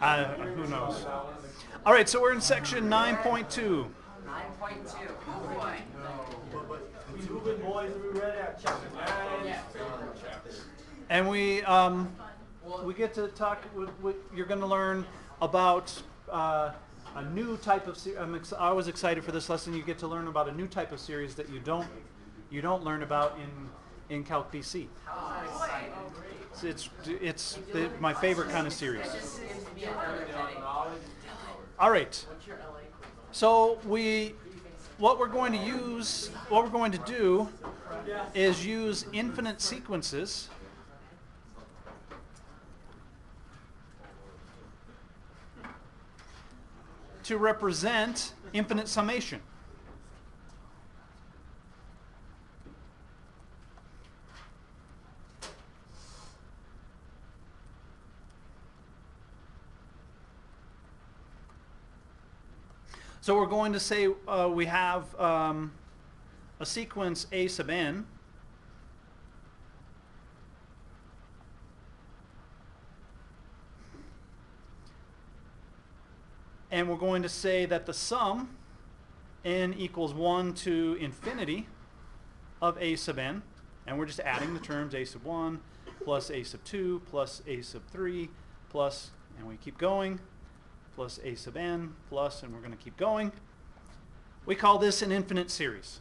Who knows? All right, so we're in section 9.2. 9.2. Oh boy. We moving, boys. We read at chapter 9. Yeah. And we get to talk. You're going to learn about a new type of series. I was excited for this lesson. You get to learn about a new type of series that you don't learn about in Calc BC. How is that exciting? It's my favorite kind of series. It just seems to be energetic. All right. What's your LA? So what we're going to do is use infinite sequences to represent infinite summation. So we're going to say we have a sequence A sub n, and we're going to say that the sum n equals 1 to infinity of A sub n, and we're just adding the terms A sub 1 plus A sub 2 plus A sub 3 plus, and we keep going, plus A sub n plus, and we're going to keep going. We call this an infinite series.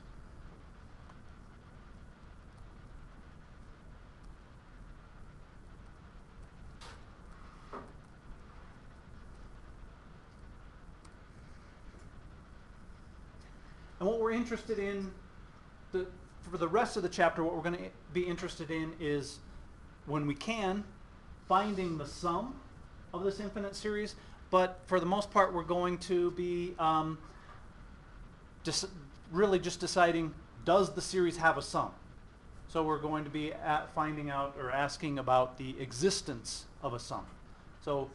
And what we're interested in, for the rest of the chapter, what we're going to be interested in is, when we can, finding the sum of this infinite series. But for the most part, we're going to be really just deciding, does the series have a sum? So we're going to be finding out or asking about the existence of a sum. So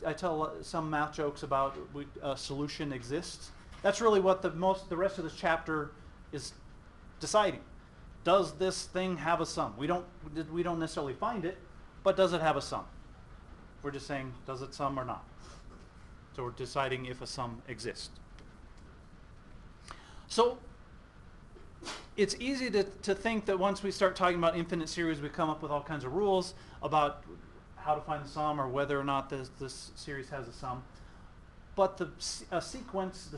I tell some math jokes about a solution exists. That's really what the rest of this chapter is deciding. Does this thing have a sum? We don't necessarily find it, but does it have a sum? We're just saying, does it sum or not? So we're deciding if a sum exists. So it's easy to think that once we start talking about infinite series, we come up with all kinds of rules about how to find the sum or whether or not this series has a sum. But the sequences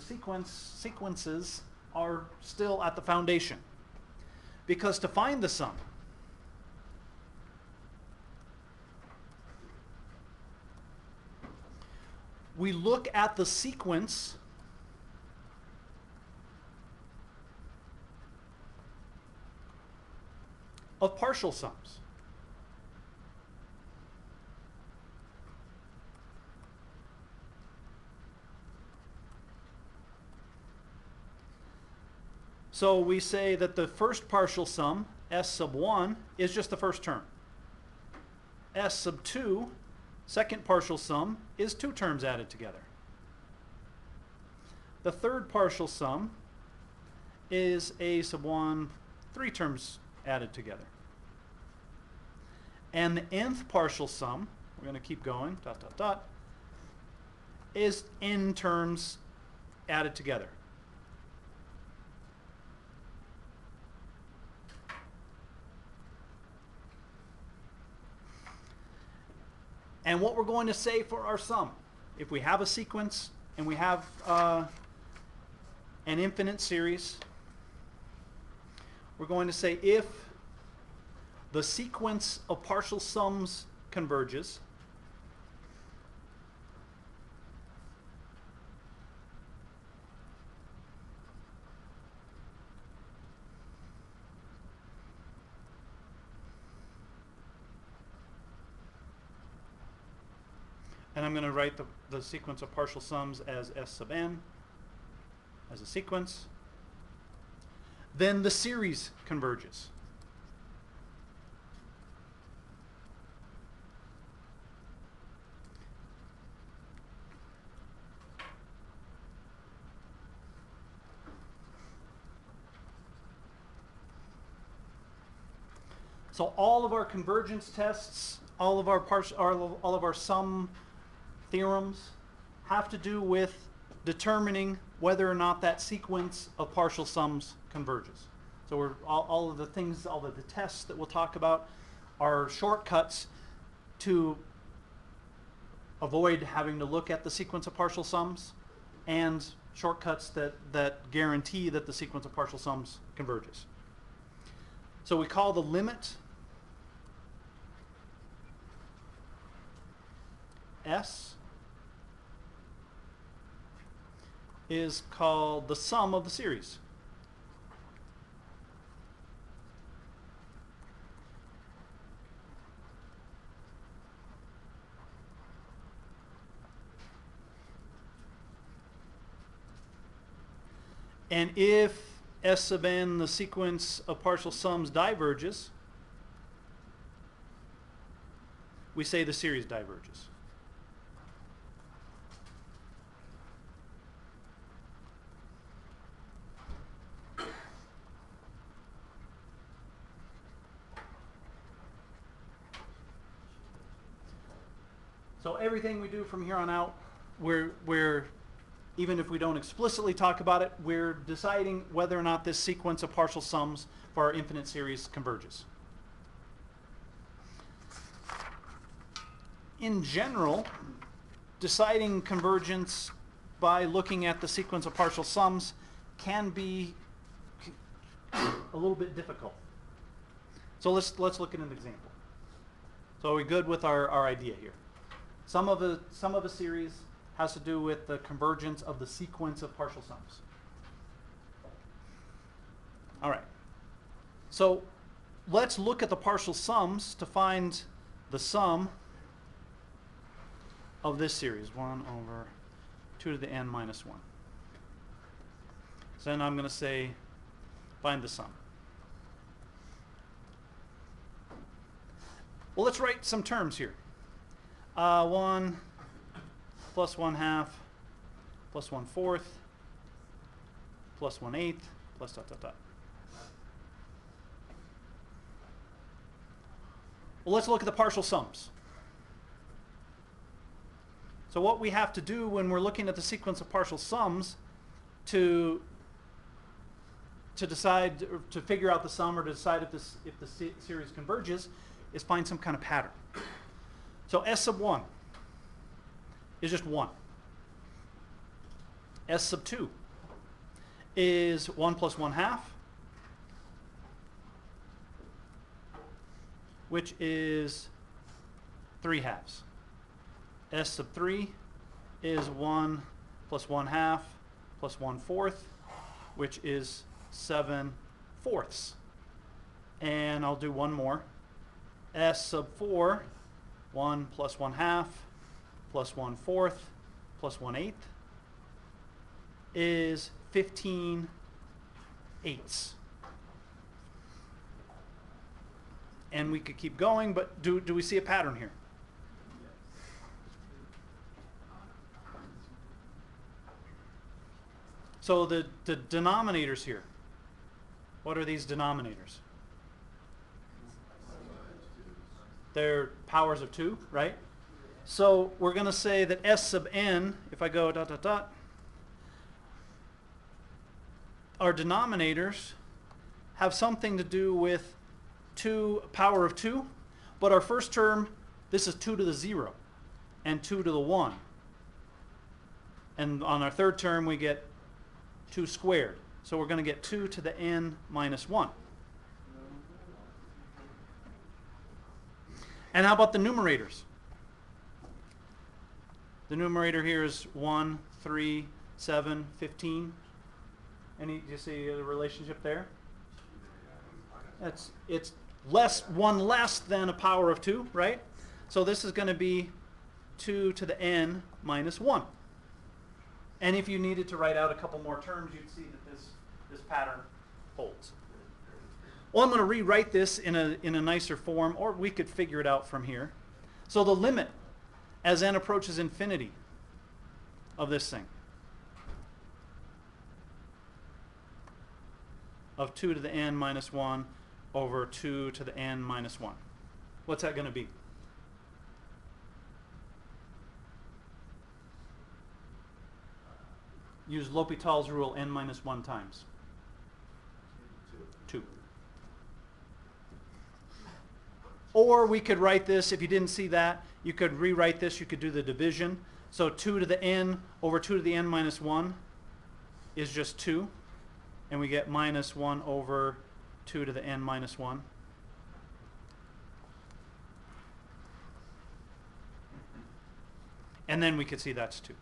are still at the foundation. Because to find the sum, we look at the sequence of partial sums. So we say that the first partial sum, S sub 1, is just the first term. S sub 2, second partial sum, is two terms added together. The third partial sum is A sub 1, three terms added together. And the nth partial sum, we're going to keep going, dot, dot, dot, is n terms added together. And what we're going to say for our sum, if we have a sequence and we have an infinite series, we're going to say if the sequence of partial sums converges, and I'm going to write the sequence of partial sums as S sub n as a sequence, then the series converges. So all of our convergence tests, all of our sum theorems have to do with determining whether or not that sequence of partial sums converges. So we're, all of the things, all of the tests that we'll talk about are shortcuts to avoid having to look at the sequence of partial sums, and shortcuts that guarantee that the sequence of partial sums converges. So we call the limit S is called the sum of the series. And if S sub n, the sequence of partial sums, diverges, we say the series diverges. So everything we do from here on out, we're even if we don't explicitly talk about it, we're deciding whether or not this sequence of partial sums for our infinite series converges. In general, deciding convergence by looking at the sequence of partial sums can be a little bit difficult. So let's look at an example. So are we good with our idea here? Sum of a series has to do with the convergence of the sequence of partial sums. All right. So let's look at the partial sums to find the sum of this series, 1 over 2 to the n minus 1. So then I'm going to say find the sum. Well, let's write some terms here. 1 plus 1/2 plus 1/4 plus 1/8 plus dot dot dot. Well, let's look at the partial sums. So what we have to do when we're looking at the sequence of partial sums to decide, or to figure out the sum, or to decide if the series converges, is find some kind of pattern. So S sub 1 is just 1. S sub 2 is 1 plus 1/2, which is 3/2. S sub 3 is 1 plus 1/2 plus 1/4, which is 7/4. And I'll do one more. S sub 4, 1 plus 1/2 plus 1/4 plus 1/8 is 15/8. And we could keep going, but do we see a pattern here? So the denominators here, what are these denominators? They're powers of 2, right? So we're going to say that S sub n, if I go dot dot dot, our denominators have something to do with 2 power of 2, but our first term, this is 2 to the 0 and 2 to the 1. And on our third term, we get 2 squared. So we're going to get 2 to the n minus 1. And how about the numerators? The numerator here is 1, 3, 7, 15. Do you see the relationship there? It's one less than a power of 2, right? So this is going to be 2 to the n minus 1. And if you needed to write out a couple more terms, you'd see that this pattern holds. Well, I'm going to rewrite this in a nicer form, or we could figure it out from here. So the limit as n approaches infinity of this thing, of 2 to the n minus 1, over 2 to the n minus 1. What's that going to be? Use L'Hopital's rule, n minus 1 times. 2. Or we could write this, if you didn't see that, you could rewrite this, you could do the division. So 2 to the n over 2 to the n minus 1 is just 2. And we get minus 1 over 2 to the n minus 1. And then we could see that's 2.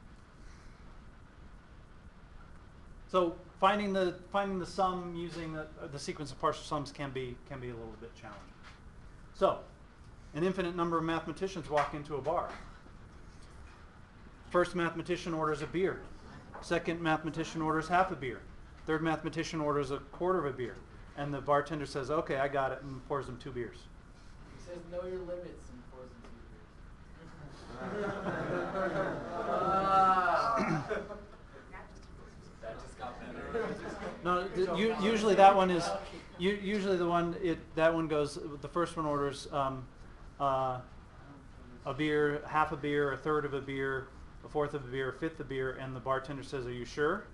So finding the sum using the sequence of partial sums can be a little bit challenging. So, an infinite number of mathematicians walk into a bar. First mathematician orders a beer. Second mathematician orders half a beer. Third mathematician orders a quarter of a beer. And the bartender says, okay, I got it, and pours them 2 beers. He says, know your limits, and pours them 2 beers. That just got better. No, usually that one is, usually the one, that one goes, the first one orders a beer, half a beer, a third of a beer, a fourth of a beer, a fifth of a beer, and the bartender says, are you sure?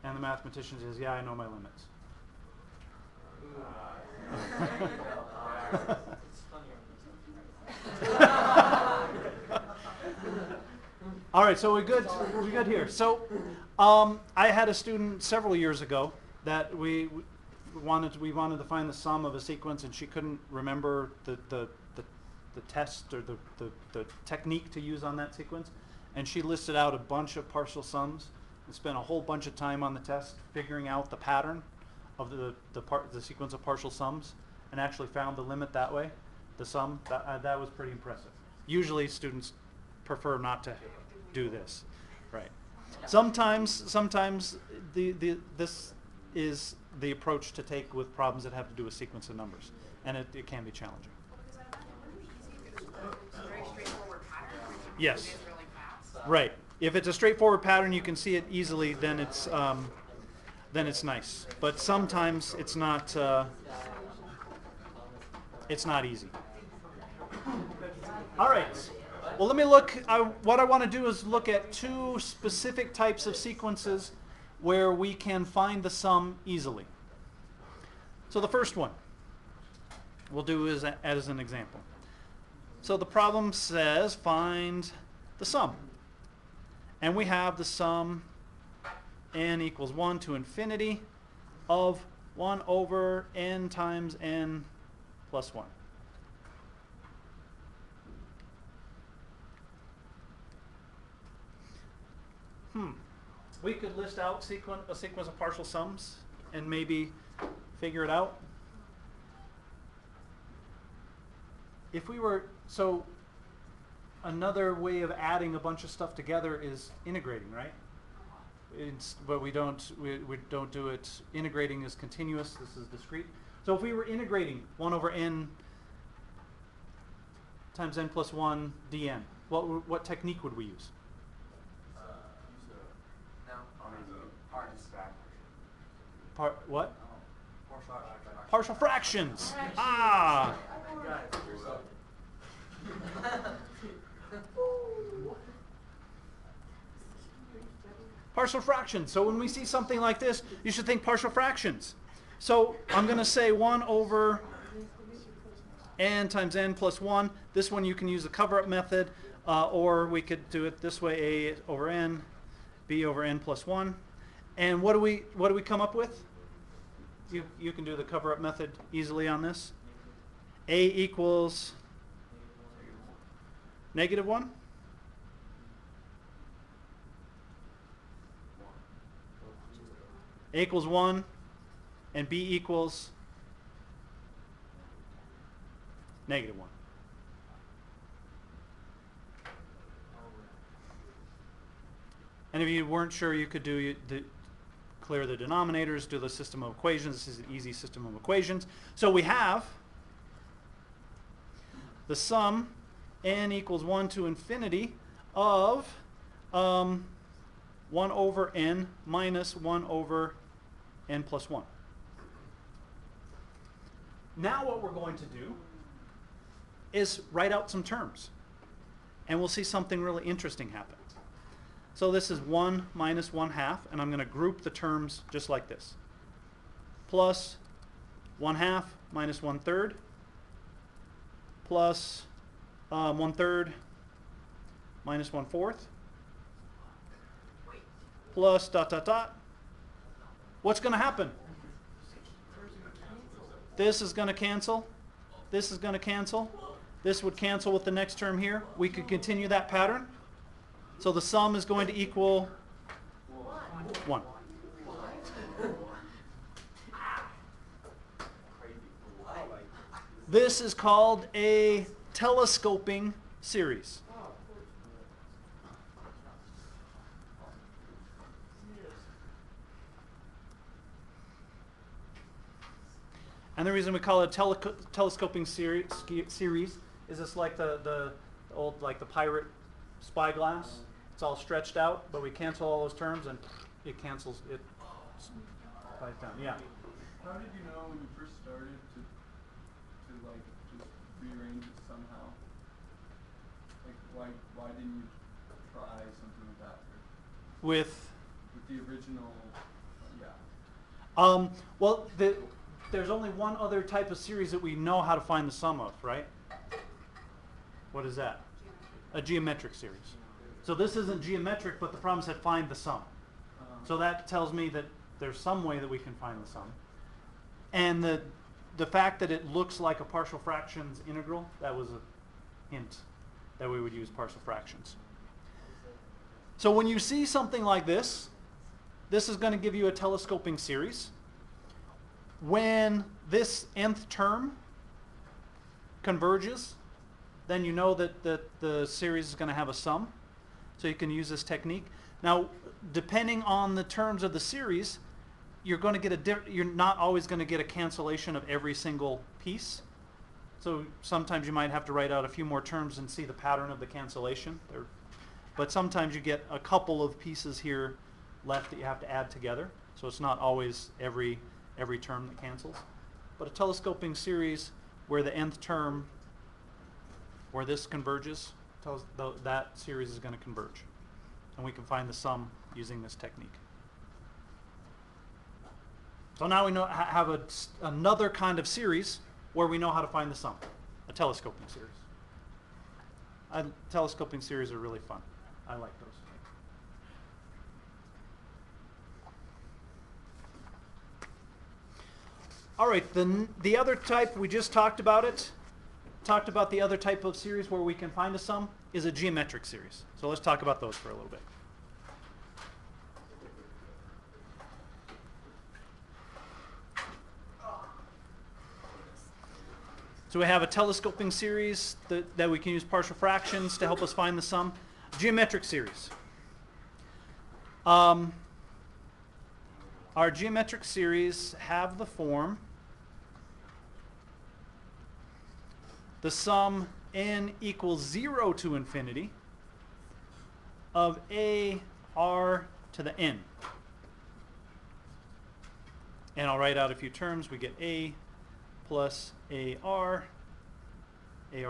And the mathematician says, yeah, I know my limits. All right, so we're good here. So I had a student several years ago that we wanted to find the sum of a sequence, and she couldn't remember the test or the technique to use on that sequence, and she listed out a bunch of partial sums and spent a whole bunch of time on the test figuring out the pattern of the sequence of partial sums, and actually found the limit that way, the sum. That was pretty impressive. Usually students prefer not to do this, right? Sometimes this is the approach to take with problems that have to do with sequence of numbers, and it can be challenging. Very straightforward pattern. Yes. It is really fast. Right. If it's a straightforward pattern, you can see it easily. Then it's nice. But sometimes it's not easy. All right. Well, let me look. What I want to do is look at 2 specific types of sequences where we can find the sum easily. So the first one we'll do is as an example. So the problem says find the sum. And we have the sum n equals 1 to infinity of 1 over n times n plus 1. We could list out a sequence of partial sums and maybe figure it out. If we were, so another way of adding a bunch of stuff together is integrating, right? But we don't do it. Integrating is continuous. This is discrete. So if we were integrating 1 over n times n plus 1 dn, what technique would we use? What? Partial fractions. Ah. Partial fractions. So when we see something like this, you should think partial fractions. So I'm going to say 1 over n times n plus 1. This one you can use the cover-up method, or we could do it this way: a over n, b over n plus 1. And what do we come up with? You can do the cover-up method easily on this. A equals negative 1. A equals 1, and b equals negative 1. And if you weren't sure, you could do clear the denominators, do the system of equations. This is an easy system of equations. So we have the sum n equals 1 to infinity of 1 over n minus 1 over n plus 1. Now what we're going to do is write out some terms. And we'll see something really interesting happen. So this is 1 minus 1/2, and I'm going to group the terms just like this. Plus 1/2 minus 1/3 plus 1/3 minus 1/4 plus dot dot dot. What's going to happen? This is going to cancel. This is going to cancel. This would cancel with the next term here. We could continue that pattern. So the sum is going to equal 1. This is called a telescoping series. And the reason we call it a telescoping series is it's like the old, like the pirate spyglass. It's all stretched out, but we cancel all those terms and it cancels it right down. Yeah. How did you know when you first started to like just rearrange it somehow? Like why didn't you try something like that With the original? Yeah. Well, there's only one other type of series that we know how to find the sum of, right? What is that? A geometric series. So this isn't geometric, but the problem said find the sum. So that tells me that there's some way that we can find the sum. And the fact that it looks like a partial fractions integral, that was a hint that we would use partial fractions. So when you see something like this is going to give you a telescoping series. When this nth term converges, then you know that the series is going to have a sum. So you can use this technique. Now, depending on the terms of the series, you're going to get you're not always going to get a cancellation of every single piece. So sometimes you might have to write out a few more terms and see the pattern of the cancellation. But sometimes you get a couple of pieces here left that you have to add together. So it's not always every term that cancels. But a telescoping series where the nth term, where this converges, tells that series is going to converge. And we can find the sum using this technique. So now we have another kind of series where we know how to find the sum, a telescoping series. Telescoping series are really fun. I like those. All right, the other type, we just talked about it. Talked about the other type of series where we can find a sum is a geometric series. So let's talk about those for a little bit. So we have a telescoping series that we can use partial fractions to help us find the sum. Geometric series. Our geometric series have the form the sum n equals 0 to infinity of a r to the n. And I'll write out a few terms. We get a plus ar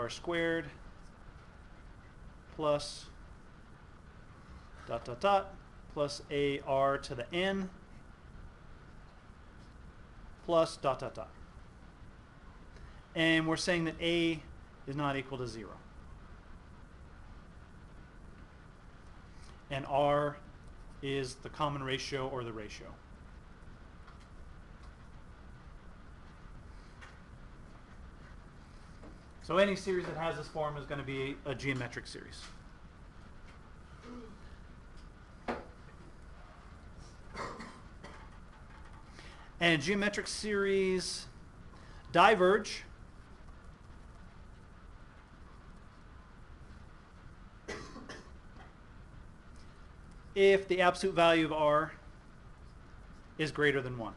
squared plus dot dot dot plus ar to the n plus dot dot dot. And we're saying that a is not equal to 0. And r is the common ratio or the ratio. So any series that has this form is going to be a geometric series. And geometric series diverge if the absolute value of r is greater than 1,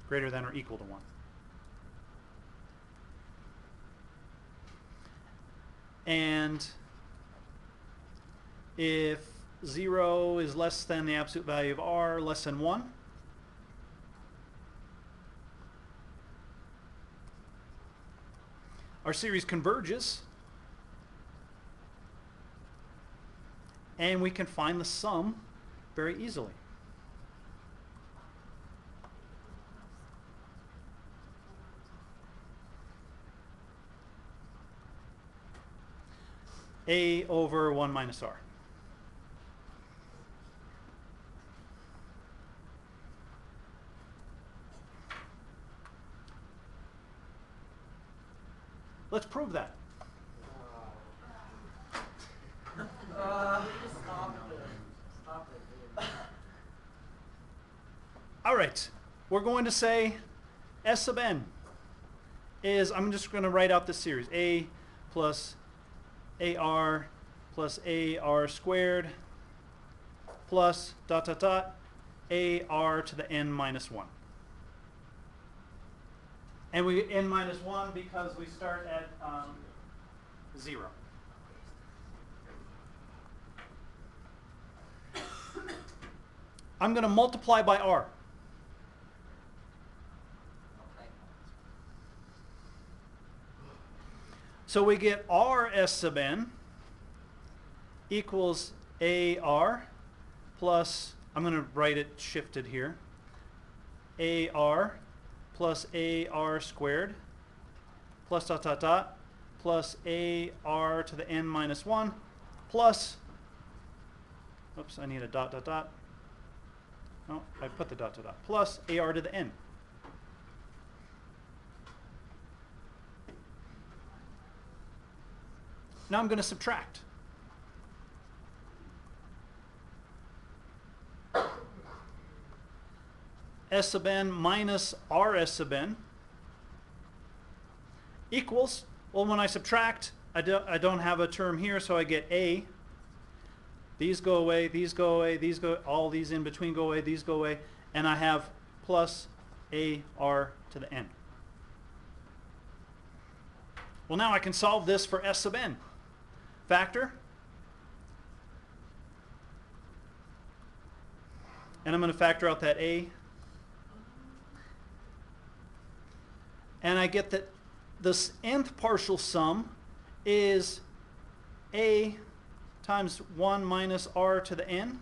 greater than or equal to 1. And if 0 is less than the absolute value of r, less than 1, our series converges, and we can find the sum very easily. A over 1 minus r. Let's prove that. Stop it. Stop it. All right, we're going to say S sub n is, I'm just going to write out this series, a plus ar plus ar squared plus dot dot dot ar to the n minus 1. And we n minus 1 because we start at 0. I'm going to multiply by r. So we get r s sub n equals ar plus, I'm going to write it shifted here, ar plus ar squared plus dot dot dot plus ar to the n minus 1 plus, oops, I need a dot dot dot. No, I put the dot dot dot, plus ar to the n. Now I'm going to subtract. S sub n minus rs sub n equals, well, when I subtract, I don't have a term here, so I get a. These go away, these go away, these go, all these in between go away, these go away, and I have plus ar to the n. Well, now I can solve this for S sub n. Factor. And I'm going to factor out that a. And I get that this nth partial sum is a times 1 minus r to the n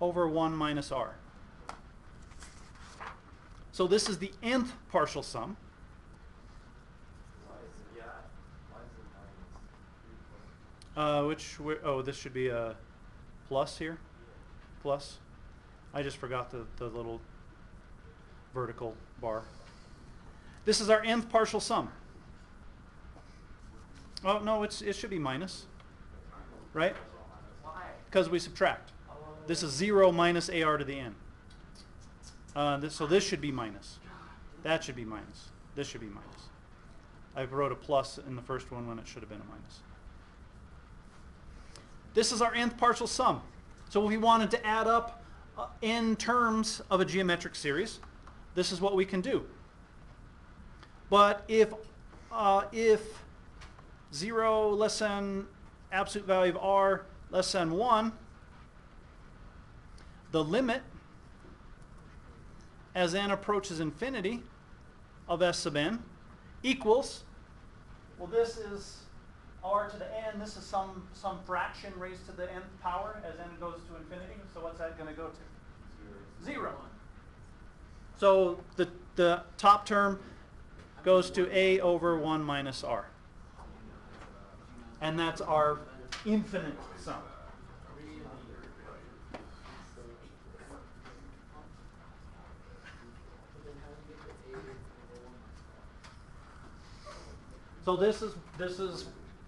over 1 minus r. So this is the nth partial sum. Oh, this should be a plus here. Plus. I just forgot the little vertical bar. This is our nth partial sum. Oh, no, it should be minus. Right? Because we subtract. This is 0 minus ar to the n. So this should be minus. That should be minus. This should be minus. I wrote a plus in the first one when it should have been a minus. This is our nth partial sum. So if we wanted to add up n terms of a geometric series, this is what we can do. But if 0 less than absolute value of r less than 1, the limit as n approaches infinity of S sub n equals, well, this is r to the n, this is some fraction raised to the nth power as n goes to infinity. So what's that going to go to? 0. So the top term goes to a over 1 minus r. And that's our infinite sum. So this is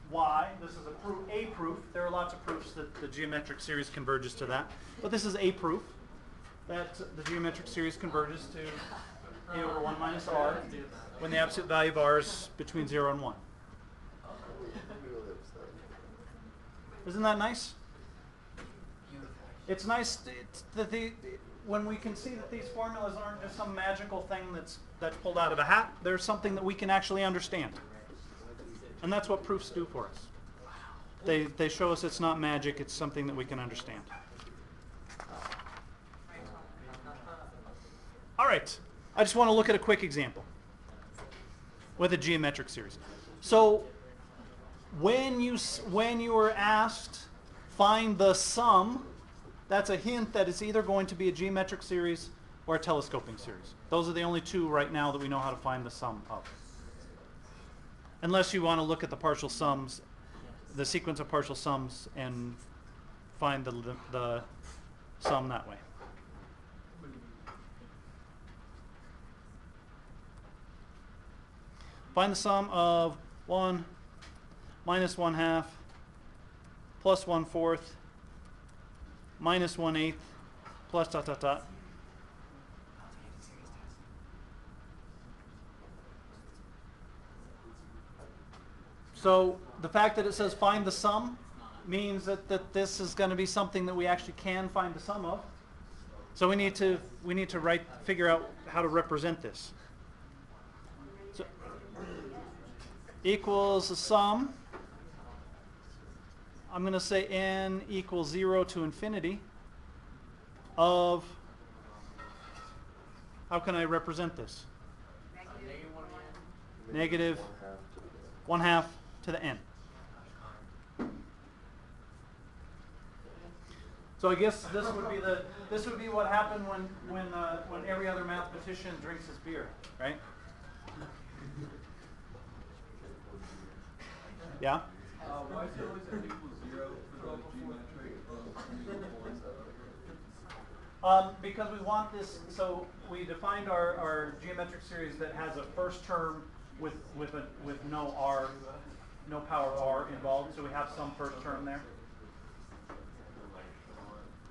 why this is a proof. There are lots of proofs that the geometric series converges to that, but this is a proof that the geometric series converges to a over 1 minus r when the absolute value of r is between 0 and 1. Isn't that nice? It's nice that when we can see that these formulas aren't just some magical thing that's pulled out of a hat. There's something that we can actually understand. And that's what proofs do for us. They show us it's not magic, it's something that we can understand. All right, I just want to look at a quick example with a geometric series. So when you are asked find the sum, that's a hint that it's either going to be a geometric series or a telescoping series. Those are the only two right now that we know how to find the sum of. Unless you want to look at the partial sums, the sequence of partial sums, and find the sum that way. Find the sum of 1 minus 1/2 plus 1/4 minus 1/8 plus dot dot dot. So the fact that it says find the sum means that this is going to be something that we actually can find the sum of. So we need to figure out how to represent this. So equals the sum. I'm going to say n equals 0 to infinity of, how can I represent this? Negative 1/2 to the n. So I guess this would be what happened when every other mathematician drinks his beer, right? Yeah. Why is it always n equals 0 for the geometric? Because we want this, so we defined our geometric series that has a first term with no r, no power r involved, so we have some first term there.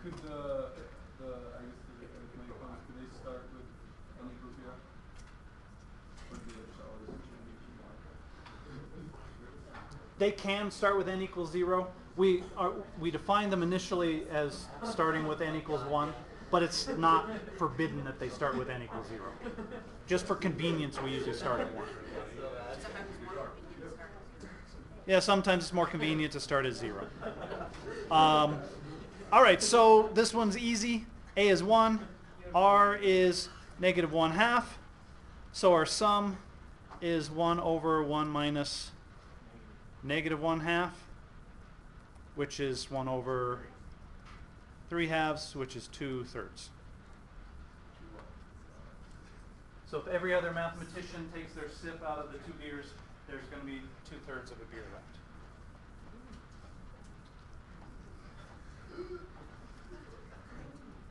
Could the I guess the arithmetic ones, could they start with n equals 0? Or do they just always n equals 1? They can start with n equals 0. We define them initially as starting with n equals 1, but it's not forbidden that they start with n equals 0. Just for convenience, we usually start at 1. Yeah, sometimes it's more convenient to start at 0. All right, so this one's easy. A is 1, r is negative 1/2. So our sum is 1 over 1 minus negative 1/2, which is 1 over 3/2, which is 2/3. So if every other mathematician takes their sip out of the 2 beers, there's going to be 2/3 of a beer left.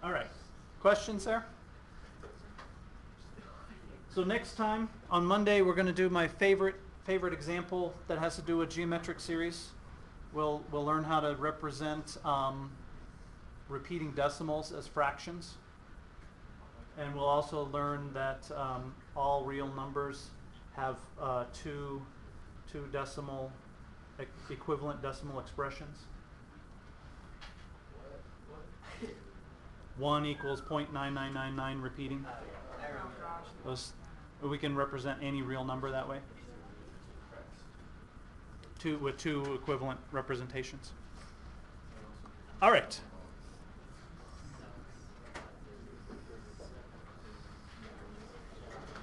All right, questions there? So next time, on Monday, we're going to do my favorite example that has to do with geometric series. We'll learn how to represent repeating decimals as fractions. And we'll also learn that all real numbers have two decimal equivalent decimal expressions. 1 equals 0.9999 repeating. We can represent any real number that way. With two equivalent representations. All right.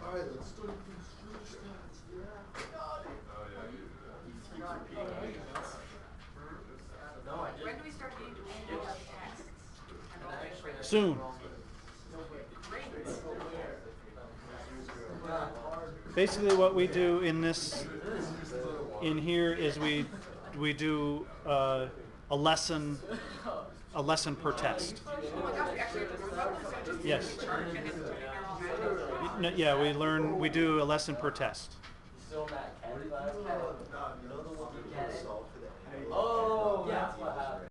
All right, let's start these street stats. When do we start getting to read about texts? Soon. Basically, what we do in here is we do a lesson per test. Oh my gosh, we actually have to learn about this? Yes. And it's all magic. Yeah, we do a lesson per test. Still in that cat class? You know the one that you solved